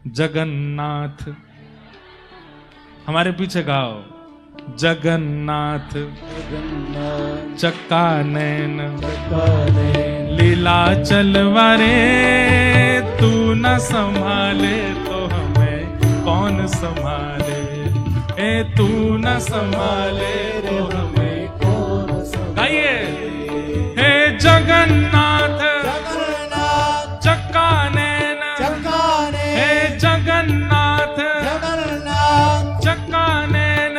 जगन्नाथ। हमारे पीछे गाओ, जगन्नाथ चक्का नैन लीला चलवारे, तू न संभाले तो हमें कौन संभाले, ए तू न संभाले तो हमें कौन संभाले। हे जगन्नाथ चक्का नैन, हे जगन्नाथ चक्का नैन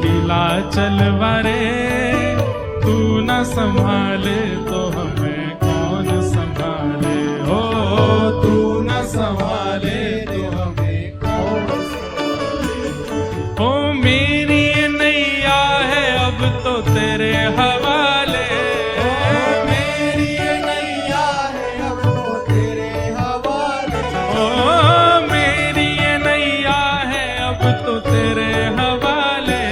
लीला चलवारे, तू न संभाले तो हमें कौन संभाले, हो तू न संभाले तो हमें कौन संभाले। हो मेरी नैया है अब तो तेरे हवाले, मेरी नैया है अब तो तेरे हवाले, ओ मेरी नैया है अब तो तेरे हवाले,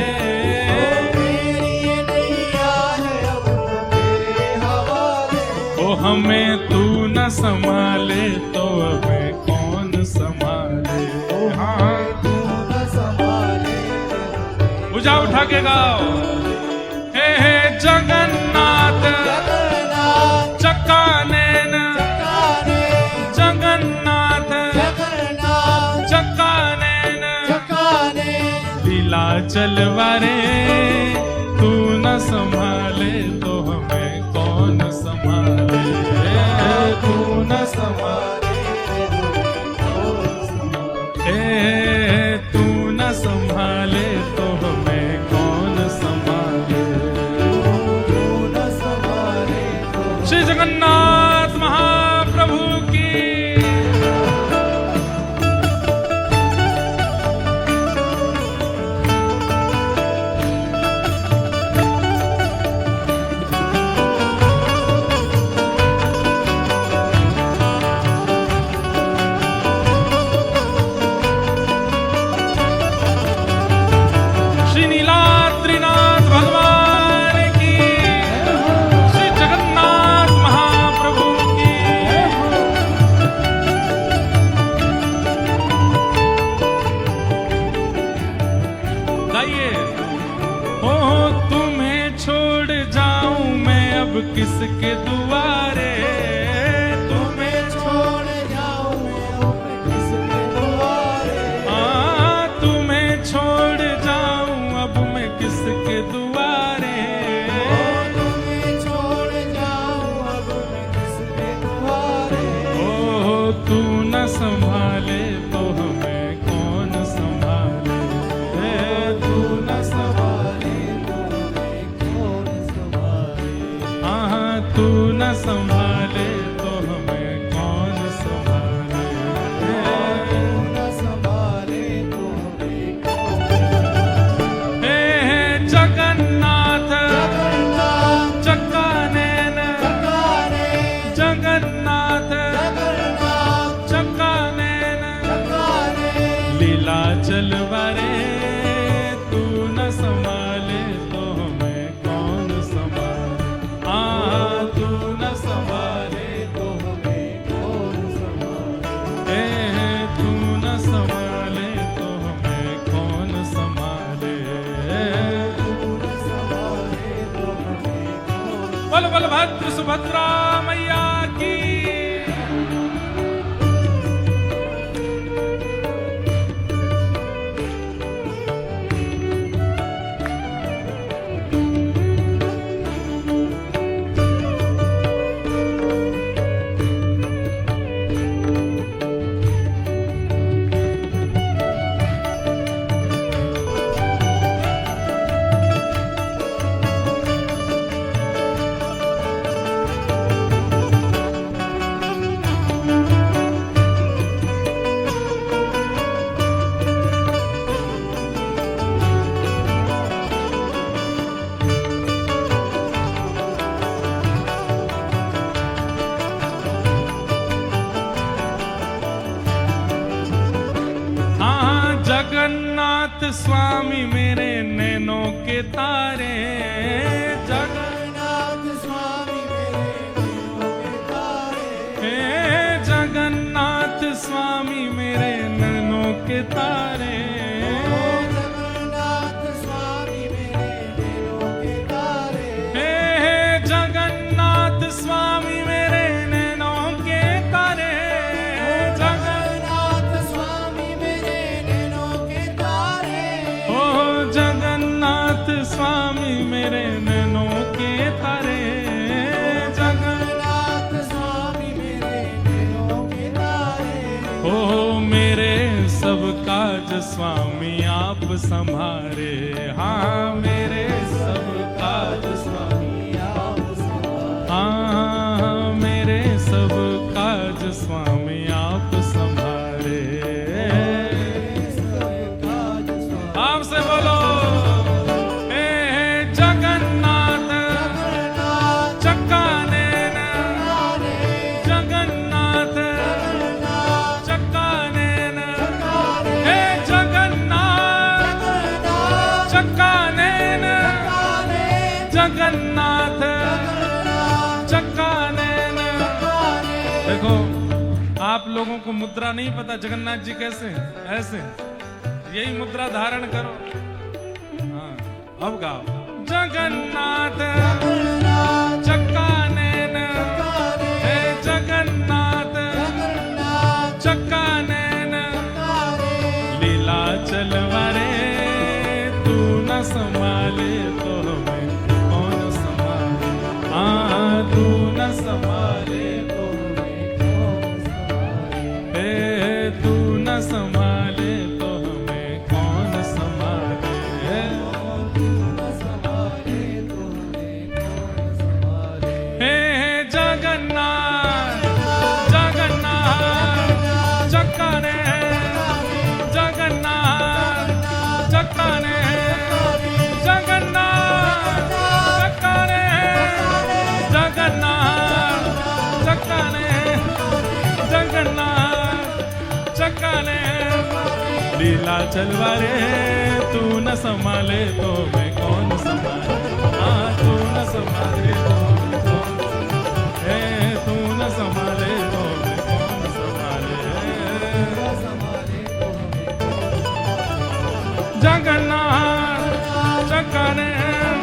मेरी नैया है अब तो तेरे हवाले। ओ हमें तू न संभाले तो हमें कौन संभाले, हाँ तू न संभाले। भुजा उठा के गाओ, हे जगन्नाथ चक्का नैन, जगन्नाथ चक्का नैन लीला चलवारे, तू न संभाले तो हमें कौन संभाले, तू न संभाले तू न संभाले तो हमें कौन संभाले। श्री जगन्नाथ महाप्रभु की। श्री नीलाद्रीनाथ भगवान की, श्री जगन्नाथ महाप्रभु की। गाइए, हो तुम्हें छोड़ जाऊं मैं अब किसके दुआरे, तुम्हें छोड़ जाऊं मैं अब किसके दुआरे, हाँ तुम्हें छोड़ जाऊं अब मैं किसके दुआरे, तुम्हें छोड़ जाऊं अब मैं किसके दुआरे। ओ तू न संभाले तो हमें कौन संभाले, तू न संभाले तो हमें कौन संभाले, हाँ तू न संभाले तो हमें कौन संभाले, तू न संभाले तो हमें कौन। हे जगन्नाथ चक्का नैन, जगन्नाथ चक्का नैन लीला चलवारे, तू न संभाले तो हमें कौन संभाले, हाँ तू न संभाले तो हमें कौन संभाले, तू न संभाले तो हमें कौन संभाले, तू न संभाले तो हमें कौन। बोल बलभद्र सुभद्रा मैया की। जगन्नाथ स्वामी मेरे नैनों के तारे, जगन्नाथ स्वामी मेरे नैनों के तारे, हे जगन्नाथ स्वामी तारे। जगन्नाथ स्वामी मेरे नैनों के तारे। हे जगन्नाथ स्वामी मेरे नैनों के तारे। जगन्नाथ स्वामी मेरे नैनों के तारे। ओ जगन्नाथ स्वामी मेरे नैनों के तारे। जगन्नाथ स्वामी मेरे नैनों के तारे। ओ मेरे सब काज स्वामी आप संभारे। हाँ मेरे सब काज स्वामी आप संभारे। हाँ मेरे सब काज स्वामी आप संभारे। काज स्वामी आपसे बोलो हे जगन्नाथ चक्का नैन। जगन्नाथ चक्का नैन। हे जगन्नाथ चक्का नैन। जगन्नाथ चक्का नैन। देखो आप लोगों को मुद्रा नहीं पता जगन्नाथ जी कैसे हैं? ऐसे यही मुद्रा धारण करो। हाँ अब गाओ जगन्नाथ चक्का नैन। हे जगन्नाथ चक्का नैन। लीला चलवारे तू न संभाले तो हमें कौन संभाले। हाँ तू न संभाले तो हमें कौन संभाले। हे तू न संभाले तो हमें कौन संभाले। हे जगन्नाथ जगन्नाथ चक्का नैन। जगन्नाथ चक्का नैन। जगन्नाथ चक्का नैन। जगन्नाथ चक्का नैन। जगन्नाथ चक्का नैन। लीला चलवारे तू न संभाले तो मैं कौन संभाले। हाँ तू न संभाले तो मैं कौन संभाले। हे तू न संभाले तो मैं कौन संभाले। जगन्नाथ चक्का नैन।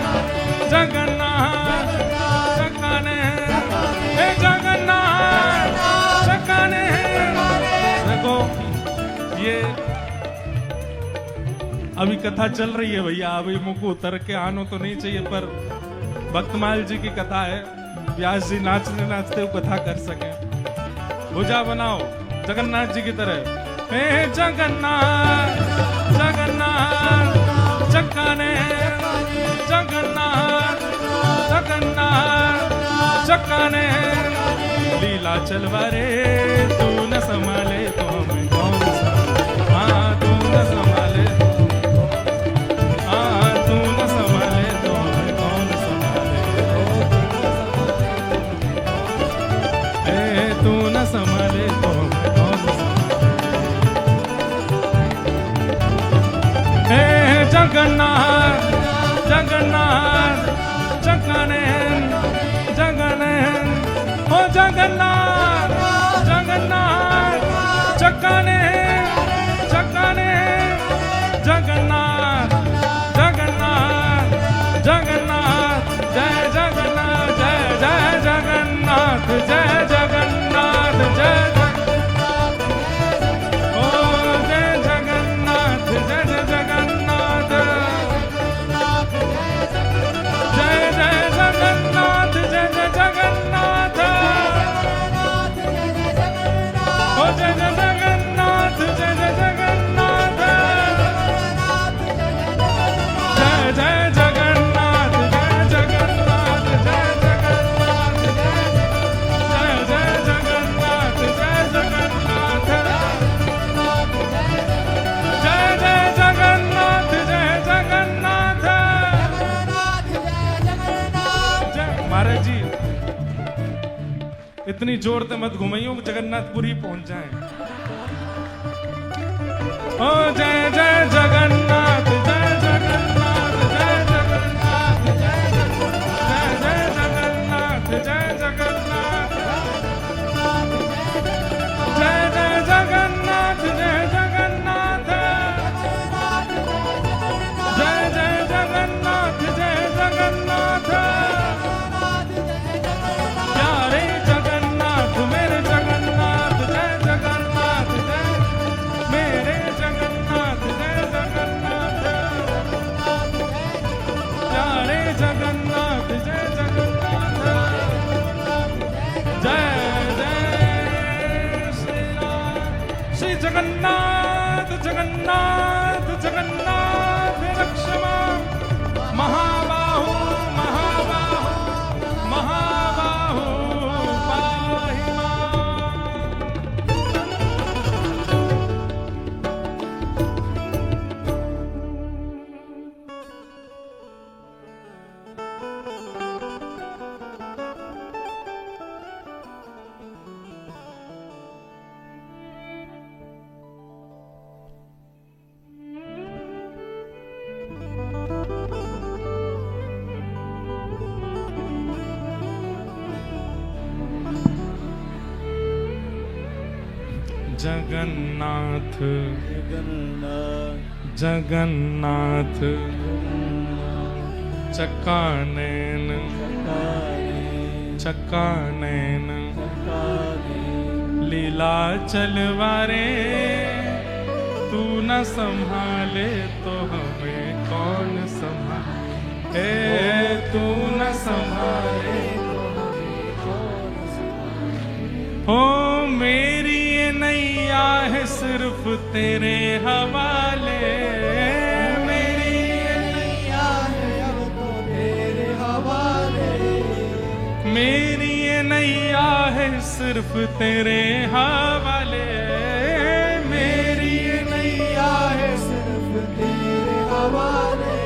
जगन्नाथ चक्का नैन। हे जगन्नाथ चक्का नैन। देखो ये अभी कथा चल रही है भैया। अभी मुझको उतर के आनो तो नहीं चाहिए पर भक्तमाल जी की कथा है। व्यास जी नाचते नाचते वो कथा कर सके। भुजा बनाओ जगन्नाथ जी की तरह। हे जगन्नाथ जगन्नाथ चक्का नैन। जगन्नाथ जगन्नाथ चक्का नैन। लीला चलवारे तू न संभाले तो हमें कौन संभाले। हाँ तू न संभाले। हाँ तू न संभाले तो हमें कौन संभाले। हे तू न संभाले तो हमें कौन संभाले। हे जगन्नाथ जगन्नाथ चक्का नैन। जगन्नाथ हो जगन्नाथ जगन्नाथ चक्का नैन। चक्का नैन। जगन्नाथ जगन्नाथ जगन्नाथ जय जगन्नाथ जय जय जगन्नाथ जय जगन्नाथ जय ओ जय जगन्नाथ जय जय जगन्नाथ जय जय जगन्नाथ जय जय जगन्नाथ ओ जय जय जगन्नाथ जय जय जगन्नाथ जय जय जगन्नाथ जय जगन्नाथ जय जगन्नाथ जय जय जगन्नाथ जय जगन्नाथ जय जय जगन्नाथ जय जगन्नाथ जय। महाराज जी इतनी जोर से मत घुमाइयो जगन्नाथपुरी पहुंच जाए। ओ जय जय जगन्नाथ जय जगन्नाथ जय जगन्नाथ जय जय जगन्नाथ जय जगन्नाथ जय जय जगन्नाथ जय जगन्नाथ श्री जगन्नाथ जगन्नाथ जगन्नाथ रक्ष मां महाबाहो महाबाहो महाबाहो पाहि मां। जगन्नाथ जगन्नाथ चक्कानैन चक्कानैन लीला चलवारे तू न संभाले तो हमें कौन संभाले तू न संभाले हो मेरी ये नैया है सिर्फ तेरे हवाले मेरी ये नैया है अब तो तेरे हवाले मेरी ये नैया है सिर्फ तेरे हवाले मेरी ये नैया है सिर्फ तेरे हवाले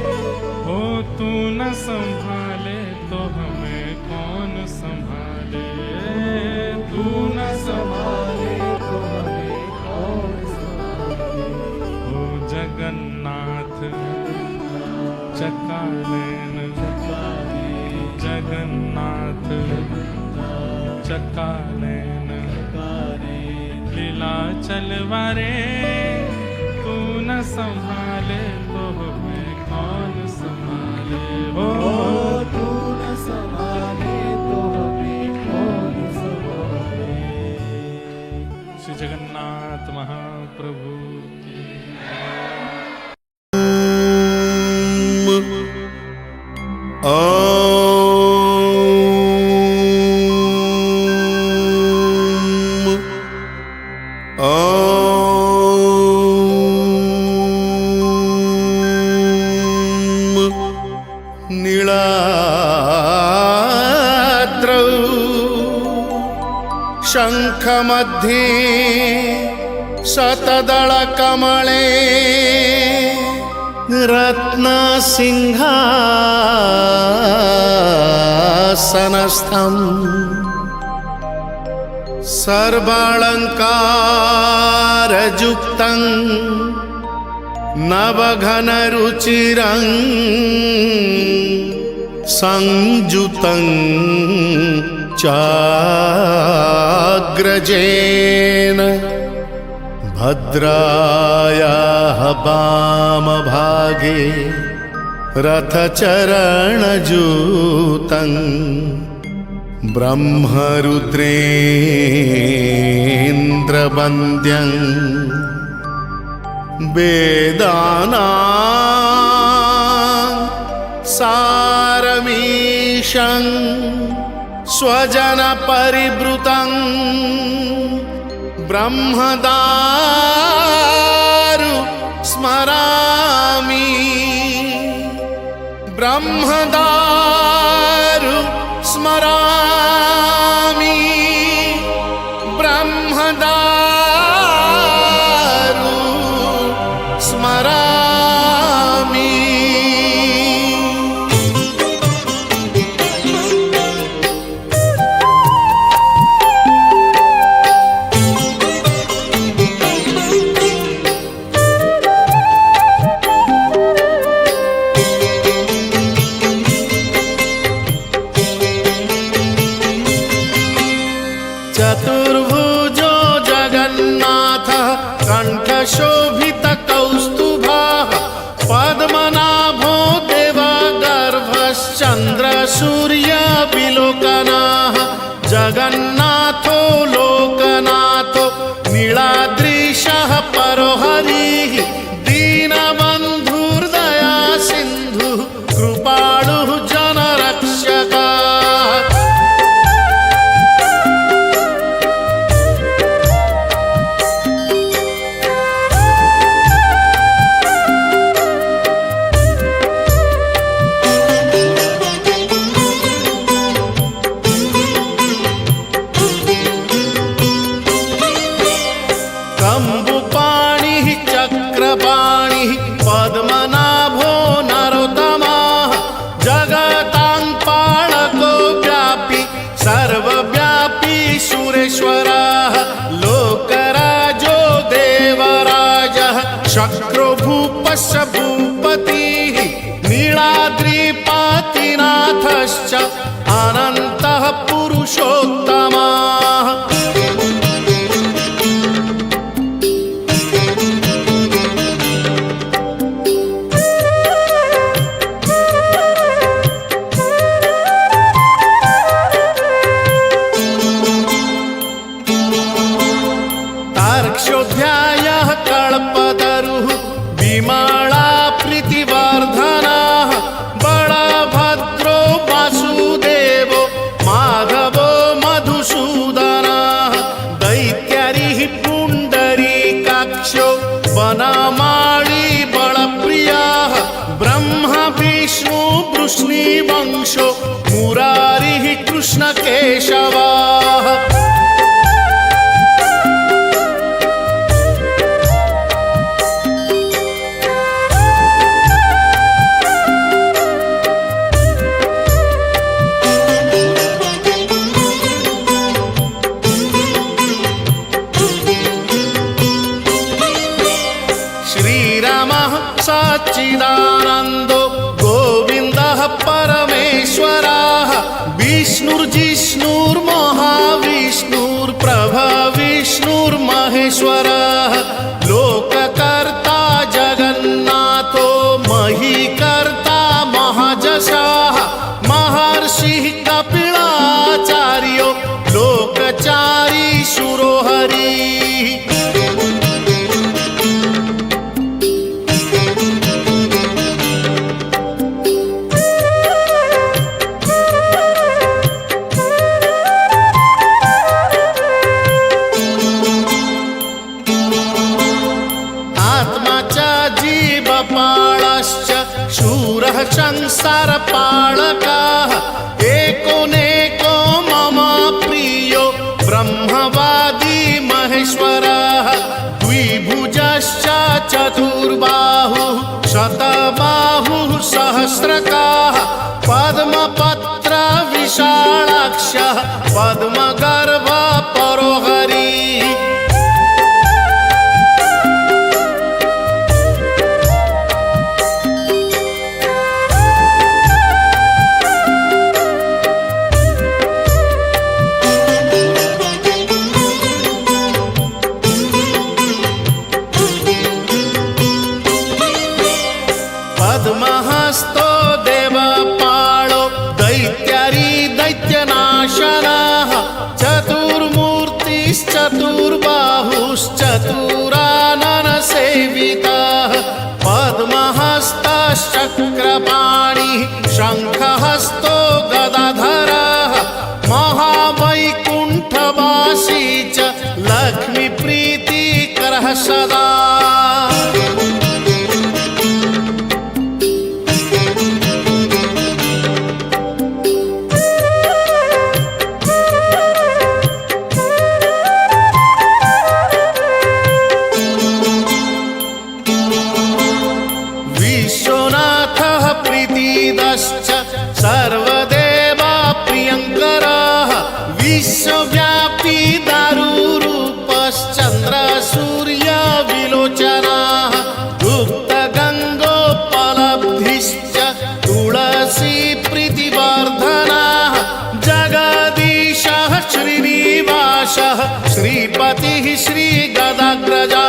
हो तू न संभाले तो हमें कौन संभाले तू न संभाले तो हमें कौन संभाले हो जगन्नाथ चक्कानैन जगन्नाथ चक्कानैन लीला चलवारे तू न संभाले तो हमें कौन संभाले हो तू न संभाले तो हमें कौन संभाले। श्री जगन्नाथ महाप्रभु की नीलाद्रौ शङ्खमध्ये शतदलकमले रत्नसिंहासनस्थम् सर्वालङ्कारयुक्तं नवघनरुचिरं संयुतं चाग्रजेन भद्रायाः वामभागे रथचरणजूतं ब्रह्मरुद्रेन्द्रवन्द्यं वेदानां सारमीशं स्वजनपरिवृतं ब्रह्मदारु स्मरामि ब्रह्मदारु स्मरामि ब्रह्मदारु स्मरामि। चतुर्भुजो जगन्नाथः कण्ठशोभितकौस्तुभः पद्मनाभो देवगर्भश्चन्द्रसूर्यविलोकनः जगन्नाथो लोकनाथो नीलाद्रीशः परोहरिः दीनबन्धुर्दया सिन्धुः कृपालुः जनरक्षकः चक्रपाणिः पद्मनाभो नरोत्तमः जगतां पालको व्यापी सर्वव्यापी सुरेश्वरः लोकराजो देवराजः शक्रो भूपस्य भूपतिः नीलाद्रिपातिनाथश्च अनन्तः पुरुषोत्तमः तार्क्ष्योऽध्यायः कल्पतरुः विमला प्रीतिवर्धनः बलभद्रो वासुदेवो माधवो मधुसूदनः दैत्यारिः पुण्डरीकाक्षो वनमाली बलप्रियः ब्रह्मा विष्णु वृष्णिवंशो मुरारिः कृष्णकेशवः श्रीरामः सच्चिदानन्दो गोविन्दः परमेश्वरः विष्णुर्जिष्णुर्महाविष्णुर्प्रभविष्णुर्महेश्वरः लोककर्ता जगन्नाथो महीकर्ता महाजशाः महर्षिः कपिलाचार्यो लोकचारी सुरोहरिः जीवपालश्च शूरः संसारपालकः एकोनेको मम प्रियो ब्रह्मवादी महेश्वरः द्विभुजश्च चतुर्बाहुः शतबाहुः सहस्रकाः पद्मपत्र विशालाक्षः पद्मगर्भ परोहरिः पद्महस्तो देवपालो दैत्यारी दैत्यनाशनः चतुर्मूर्तिश्चतुर्बाहुश्चतुराननसेवितः पद्महस्तश्चक्रपाणिः शङ्खहस्तो गदाधरः महावैकुण्ठवासी च लक्ष्मीप्रीतिकरः सदा विश्वनाथः प्रीतिदश्च सर्वदेवा प्रियङ्करः विश्वव्यापी दारुरूपश्चन्द्रसूर्यविलोचनः गुप्तगङ्गोपलब्धिश्च तुलसी प्रीतिवर्धनः जगदीशः श्रीनिवासः श्रीपतिः श्रीगदाग्रजः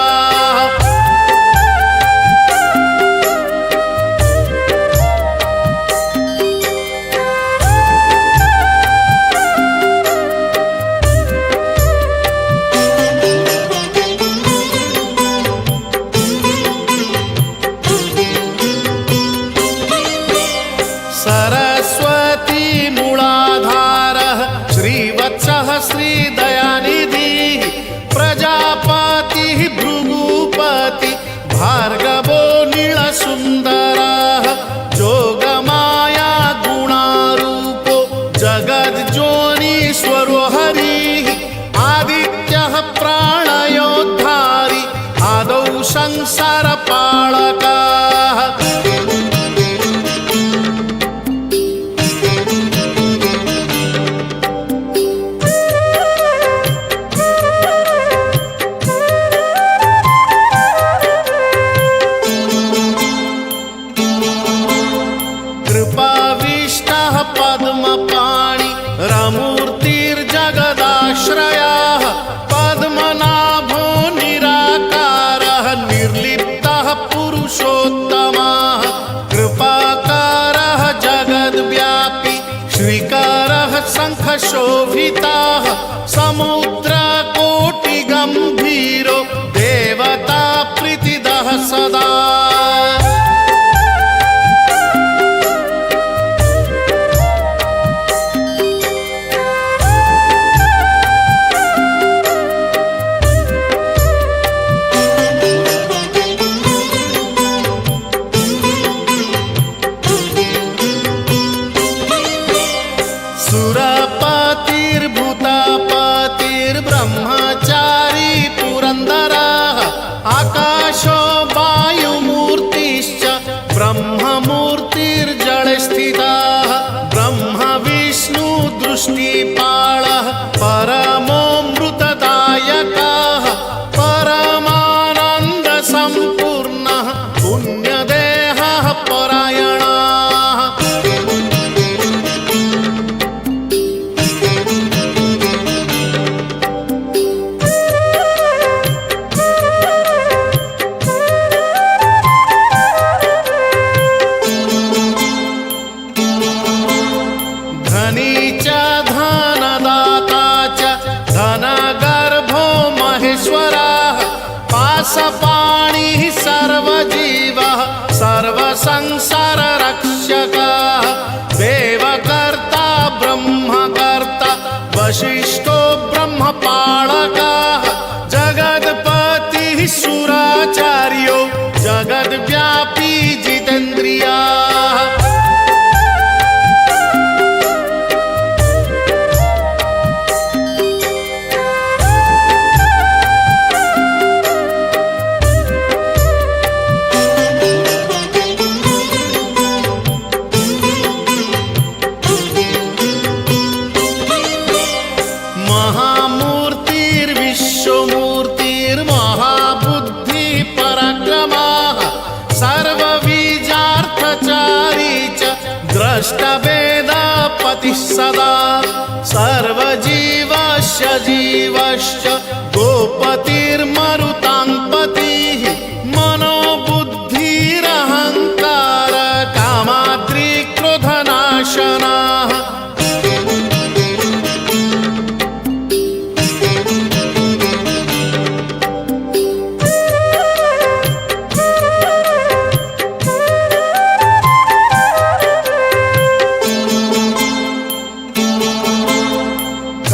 सरस्वती मूलाधारः श्रीवत्सः श्रीदयानिधिः प्रजा संसार पाळकाः कृपाविष्टः पद्मपाणि रमूर्तिर्जगदाश्रयाः पद्मनाभो निराकारः निर्लिप्तः पुरुषोत्तमः कृपाकारः जगद्व्यापी श्रीकारः शङ्खशोभितः समुद्रकोटिगम्भीरो देवता प्रीतिदः सदा सुरपतिर्भूतापतिर्ब्रह्मचारी पुरन्दरः आकाशो वायुमूर्तिश्च ब्रह्ममूर्तिर्जले स्थितः ब्रह्म विष्णु दृष्टिपालः परमोऽमृतदायकः परमानन्दसम्पूर्णः पुण्यदेहः परायणः धनी च धनदाता च धनगर्भो महेश्वरः पाशपाणिः सर्वजीवः सर्वसंसाररक्षकः देवकर्ता ब्रह्मकर्ता वसिष्ठो ब्रह्मपालकः जगत्पतिः सुराचार्यो जगद्व्यापी जितेन्द्रियः महामूर्तिर्विश्वमूर्तिर्महाबुद्धिपराक्रमः सर्वबीजार्थचारी च द्रष्टवेदपतिः सदा सर्वजीवस्य जीवश्च गोपतिर्मरुताङ्पतिः मनोबुद्धिरहङ्कार कामाद्रिक्रोधनाशनः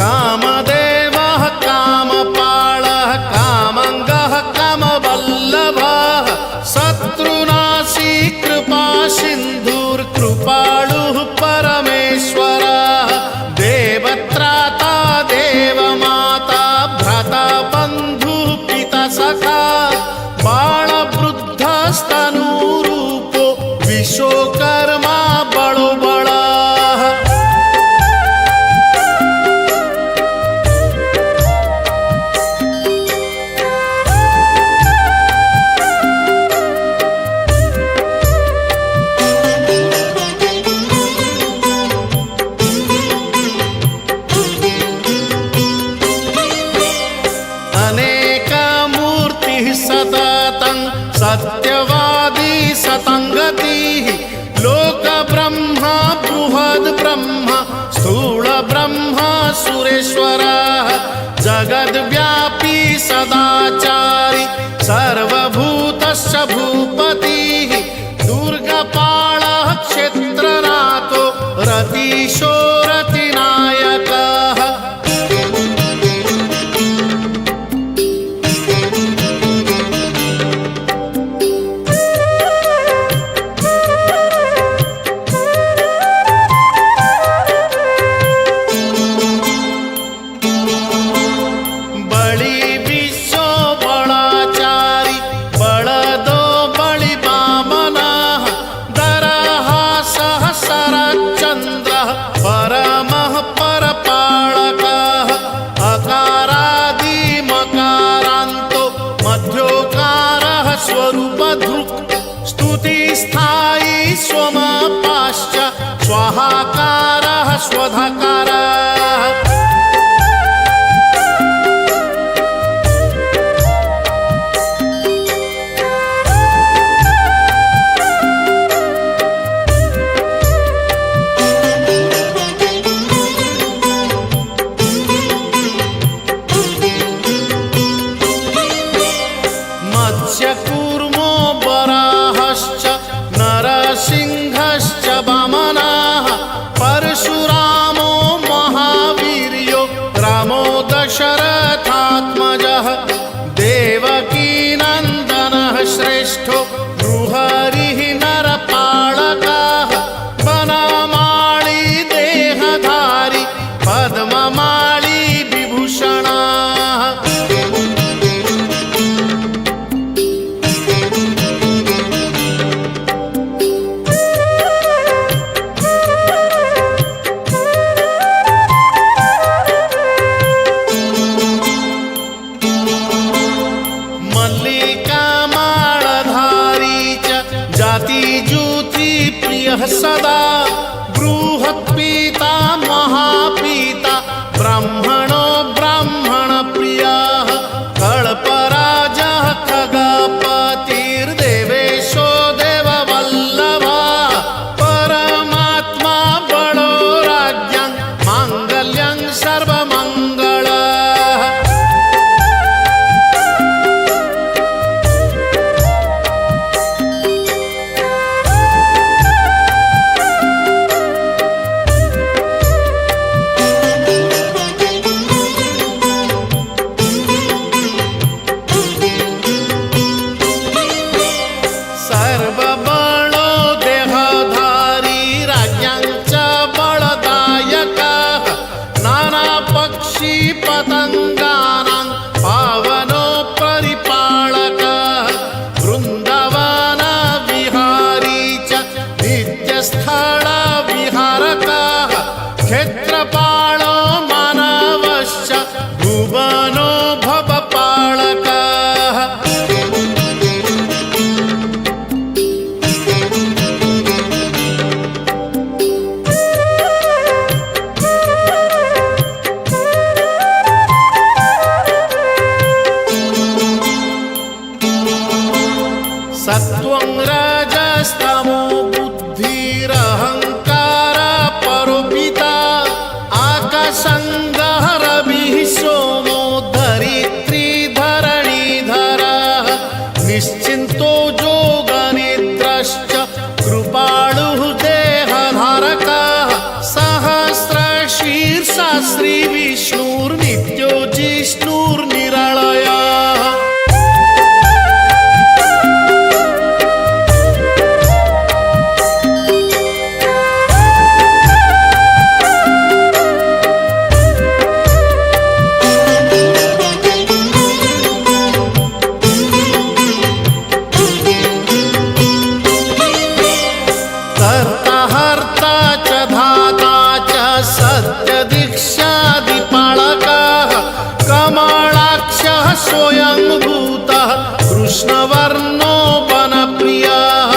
कामदेवः कामपालः कामङ्गः कामवल्लभः शत्रुनाशी कृपासिन्धुर्कृपालुः परमेश्वरः देवत्राता देवमाता भ्राता बन्धुः पिता सखा बालवृद्धस्तनूरूपो विश्वकर्मा बलो बलः अनेकमूर्तिः सततं सत्यवादी सतङ्गतिः लोकब्रह्मा बृहद्ब्रह्मा स्थूलब्रह्मा सुरेश्वरः जगद्व्यापी सदाचारी सर्वभूतस्य भूपतिः दुर्गपालः क्षेत्रनाथो रतीशो रतिनायकः बलि विश्व बल स्वरूप धृक् स्तुति स्थायी स्वमापाश्च स्वाहाकारः स्वधाकारः मत्स्यकूर्मो वराहश्च नरसिंहश्च वामनः परशुरामो महावीर्यो रामो दशरथात्मजः देवकीनन्दनः श्रेष्ठो नृहरिः नरपालकः वनमाली देहधारी पद्ममाली विभूषणः सदा बृहत्पीता महापीता ब्राह्मणो ब्राह्मणप्रियः कल्पराजः खगपतिर्देवेशो देववल्लभः परमात्मा बलो राज्ञं माङ्गल्यं सर्वमङ्गलम् पतंगानां पावनो परिपालकः वृन्दावन विहारी च नित्यस्थल विहारकः क्षेत्रपालो मानवश्च भुवनो भवपालकः सत्वं रजस्तमो बुद्धिरहंकार परोपिता आकाशंगः रविः सोमो धरित्री धरणीधरः निश्चिन्तो योगनिद्रश्च कृपालुः देहधारकः सहस्रशीर्षा श्रीविष्णुर्नित्यो जिष्णुर्निरलयः स्वयं भूतः कृष्णवर्णो वनप्रियः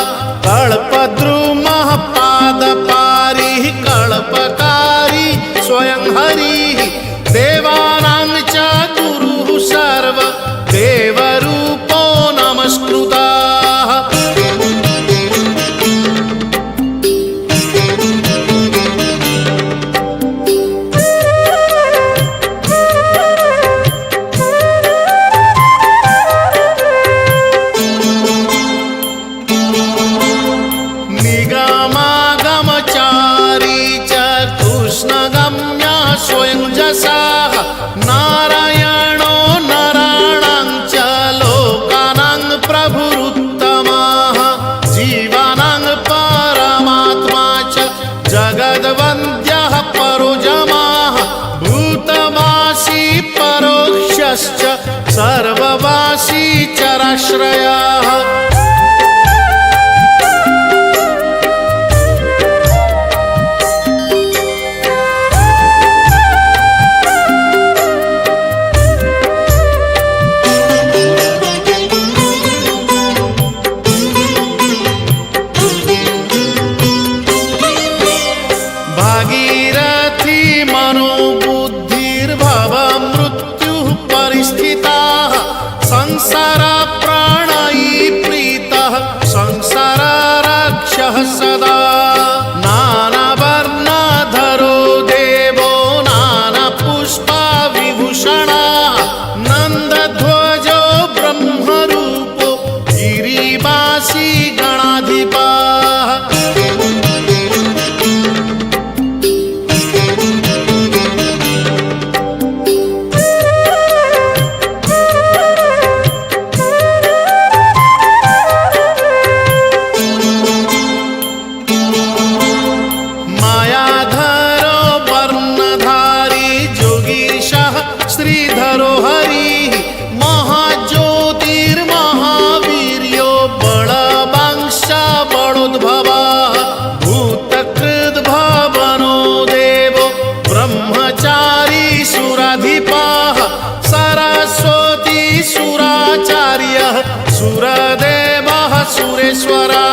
कल्पद्रुमः पादपारिः कल्पकारी स्वयं हरिः देवानां च गुरुः सर्व देवरूपो नमस्कृतः स्वयं जसः नारायणो नराणां च लोकानां प्रभुरुत्तमः जीवानां परमात्मा च जगद्वन्द्यः परोजमः भूतवासी परोक्षश्च सर्ववासी चराश्रयः प्राणयी प्रीतः संसाररक्षः सदा नानावर्णधरो देवो नानापुष्पविभूषणः नन्दध्वजो ब्रह्मरूपो गिरिवासी गणाधिपः मायाधरो वर्णधारी जोगीशः श्रीधरो हरिः महाज्योतिर्महावीर्यो बलवांश बलोद्भवः भूतकृद्भवनो देवो ब्रह्मचारी सुराधिपः सरस्वती सुराचार्यः सुरदेवः सुरेश्वरः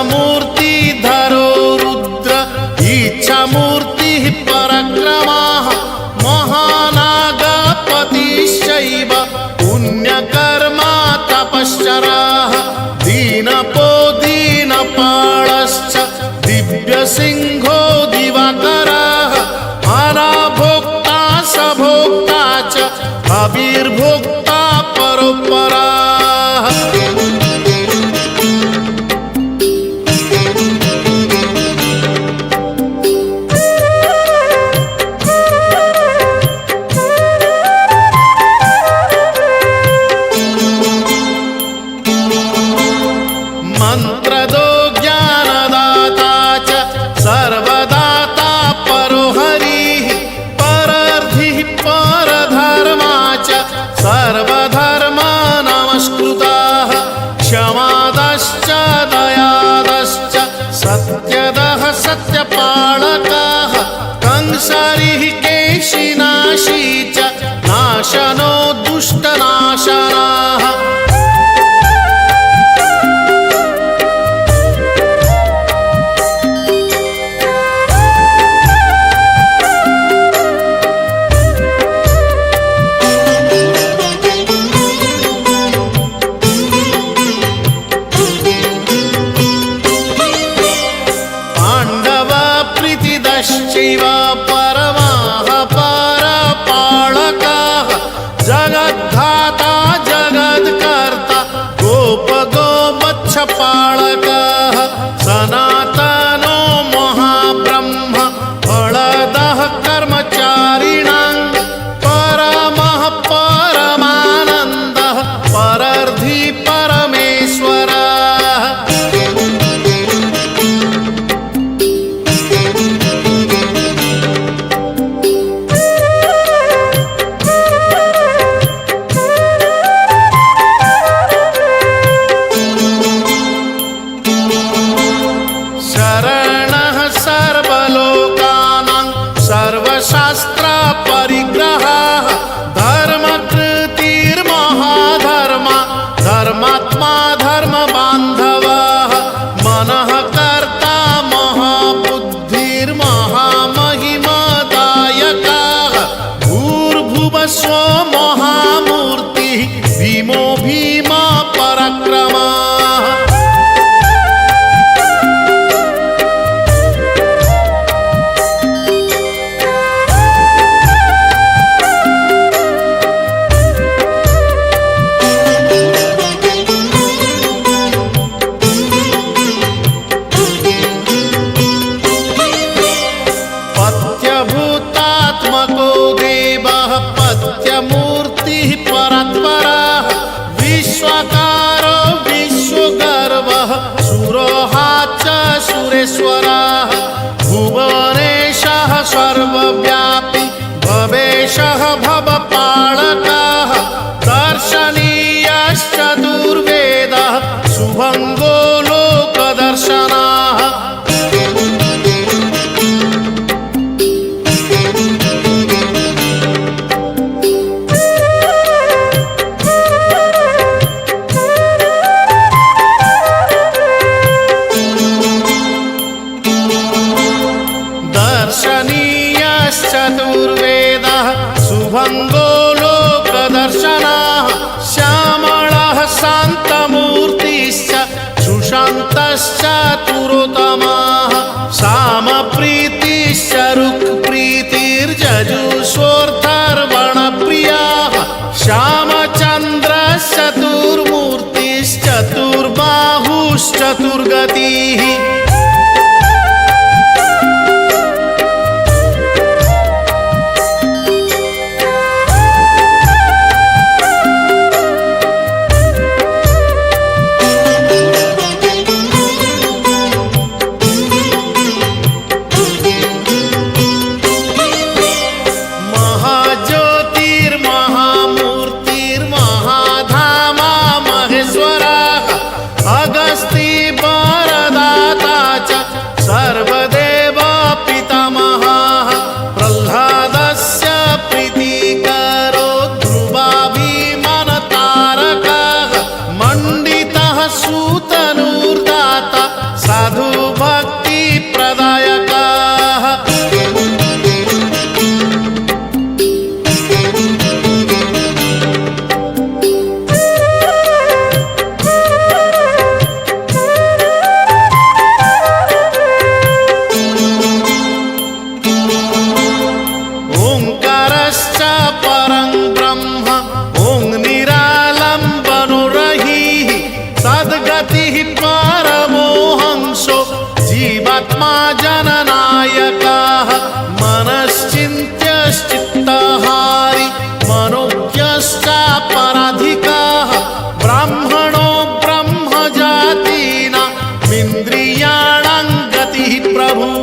अष्टमूर्तिधरो रुद्र इच्छामूर्तिः पराक्रमः महानागपतिश्चैव पुण्यकर्मा तपश्चरः दीनपो दीनपालश्च दिव्यसिंहो दिवाकरः अनाभोक्ता सभोक्ता च अविर्भोक्ता परोपरः मंत्रदो ज्ञानदाता च सर्वदाता परो हरिः परर्धिः परधर्मा च सर्वधर्मा नमस्कृताः क्षमादश्च दयादश्च सत्यदः सत्यपालकः कंसरिः केशिनाशी च नाशनो दुष्टनाशनः शिव परमः परपालकः जगद्धाता जगत्कर्ता गोपगोवत्सपालकः सनातनो महाब्रह्म फलदः कर्मचारिणां परमः परमानन्दः परर्धि परमेश्वरः शरणः सर्वलोकानां सर्वशास्त्र परिग्रहः धर्मकृतिर्महाधर्मा धर्मात्मा धर्मबान्धवः मनः कर्ता महाबुद्धिर्महामहिमदायकः भूर्भुवस्व महामूर्तिः भीमो भीमा पराक्रमः पत्यभूतात्मको देवः पत्यमूर्तिः परात्परः विश्वकारो विश्वगर्वः सुरोहा च सुरेश्वरः भुवनेशः सर्वव्यापी भवेशः भवपालकः दर्शनीयश्च दुर्वेदः शुभङ्गो लोकदर्शनः चतुर्वेदः सुभङ्गो लोकदर्शनः श्यामळः शान्तमूर्तिश्च सुशान्तश्च तुरोत्तमः सामप्रीतिश्च रुक्प्रीतिर्जजुषोऽर्थर्वणप्रियः श्यामचन्द्रश्चतुर्मूर्तिश्चतुर्बाहुश्चतुर्गतिः जीवात्मा जननायकः मनश्चिन्त्यश्चित्तहारी मनोज्ञश्च पराधिकः ब्राह्मणो ब्रह्मजातीनामिन्द्रियाणां गतिः प्रभुः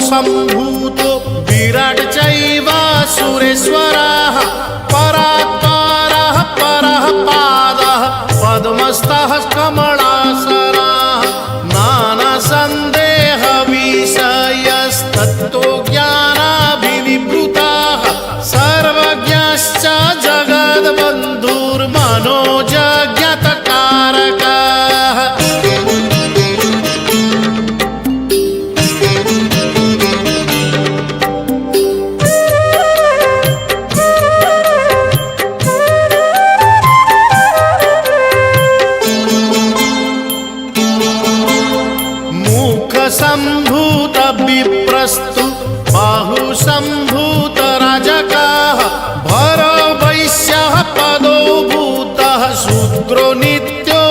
सम्भूतो विराट चैव सुरेश्वरः परात्परः परः पादः पद्मस्थः कमलासनः नानासन्देह विषयस्तत्त्वज्ञानाभिनिवृतः सर्वज्ञश्च जगद्बन्धुर्मनोजज्ञतकारकः सम्भूत विप्रस्तु बाहु सम्भूत राजकः भरो वैश्यः पदो भूतः शूद्रो नित्योपनित्यकः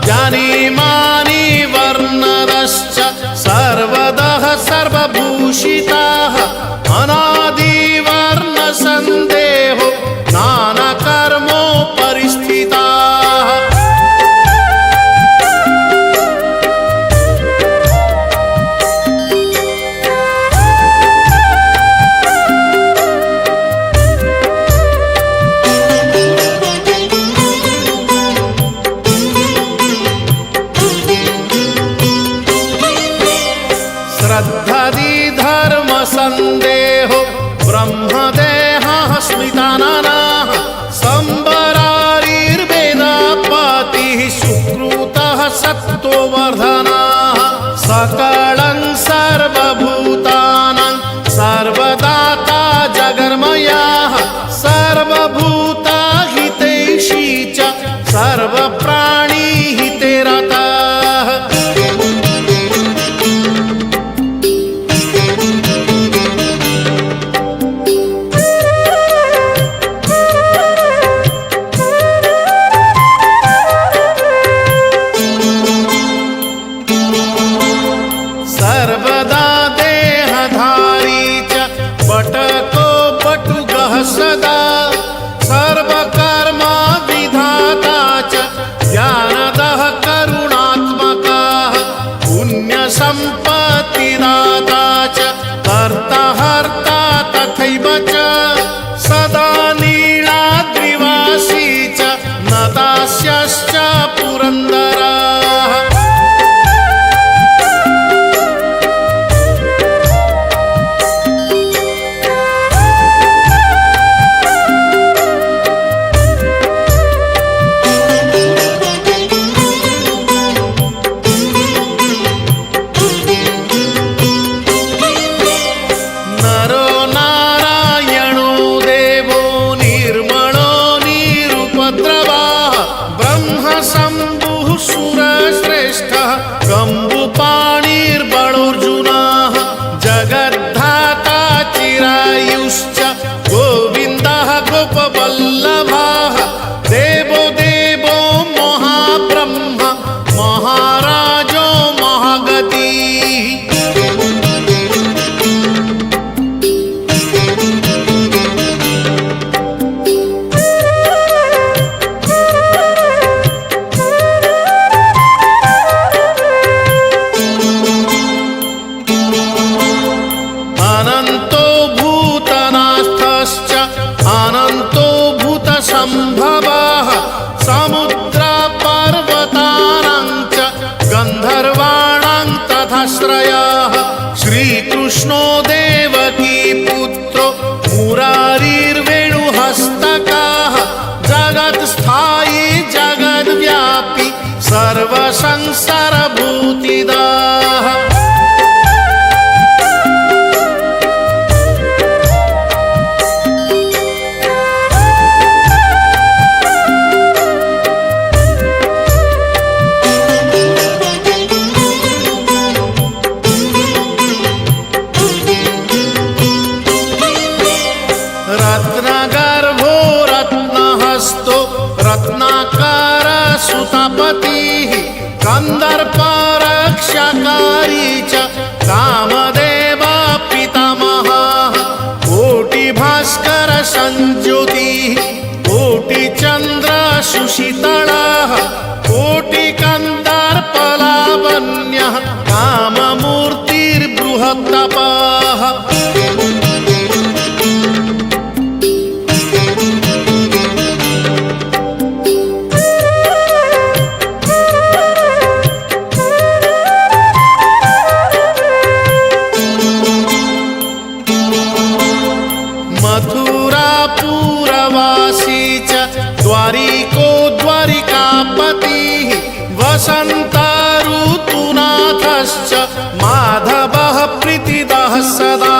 जानीमानी वर्णदश्च सर्वदः सर्वभूषिताः अनादिवर्णसन्देहो नानाकर्मोपरिस्थिताः श्रद्धादि धर्म संदेहो ब्रह्मदेहः स्मृताननः संवरारिर्वेदापतिः सुकृतः सत्त्ववर्धनः सकलं सर्वभूतानां सर्वदाता जगन्मयः सर्वभूतहितैषी च सर्वप्राणिहिते रतः संसार भूतिदाह रत्नगर्भो रत्नहस्तो रत्नाकर सुतपतिः कन्दर्परक्षकारी च कामदेव पितामहः कोटिभास्कर संज्योतिः कोटिचन्द्र सुशीतलः कोटिकन्दर्पलावण्यः काममूर्तिर्बृहत्तपः मथुरापुरवासी च द्वारिको द्वारिकापतिः वसन्तऋतुनाथश्च माधवः प्रीतिदः सदा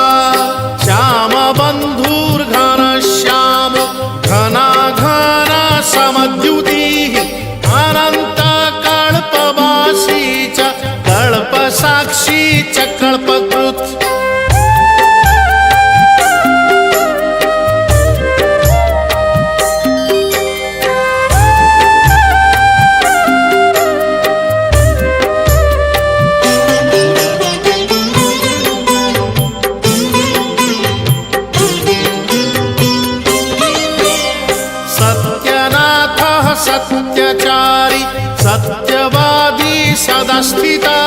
श्यामबन्धुर्घनश्यामो घनाघन समद्युतिः अनन्तकल्पवासी च कल्पसाक्षी च कल्पकृत् सत्यनाथः सत्यचारी सत्यवादी सदा स्थितः